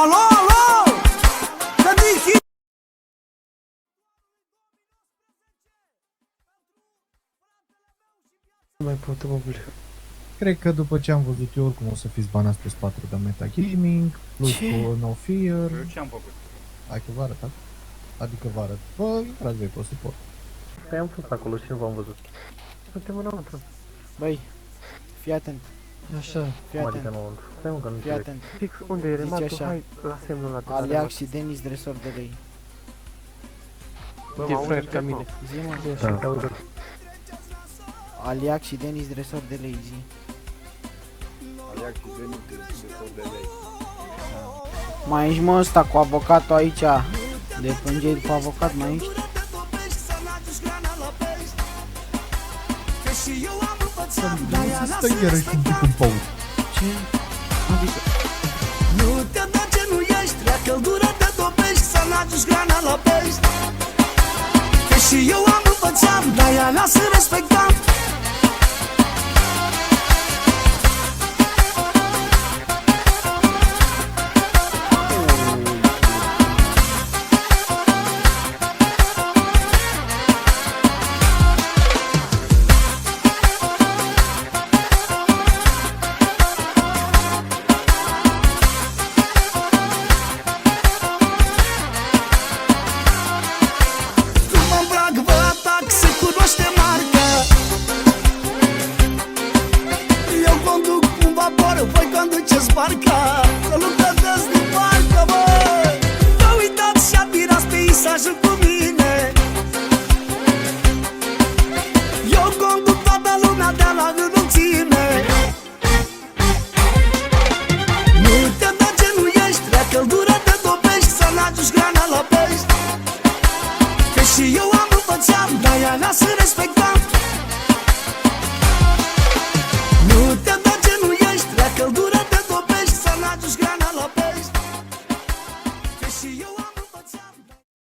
Alo, alo! Că dici. Nu mai pot, băbule. Cred că după ce am văzut eu, oricum o să fiți banați pe spatele de metagaming, plus cu No Fear. Eu ce-am făcut? Hai că vă arăt, adică vă arăt. Bă, intrați voi pe suport. Păi am fost acolo și nu v-am văzut. Suntem înăuntru. Băi, fii atent, Așa. fii Cum adică atent, înăuntru? Stai mă că nu fii înțeleg. atent. Fix unde e rematul? așa. Hai la semnul la Aliac și Denis, dresor de lei. E fraier ca mine. Zi, mă. Așa, te aud. Aliac și Denis, dresor de lei, zi. Aliac și Denis, dresor de lei. Mai ești, mă, ăsta cu avocatul aici. De plângei după avocat, mai ești? Stai iarăși un pic în pauză. Ce? Adică... Nu te da ce nu ești, rea căldură te topești, să n-aduci grana la pești. Că și eu am învățat, de-aia mea să respectam. Voi conduceți barca.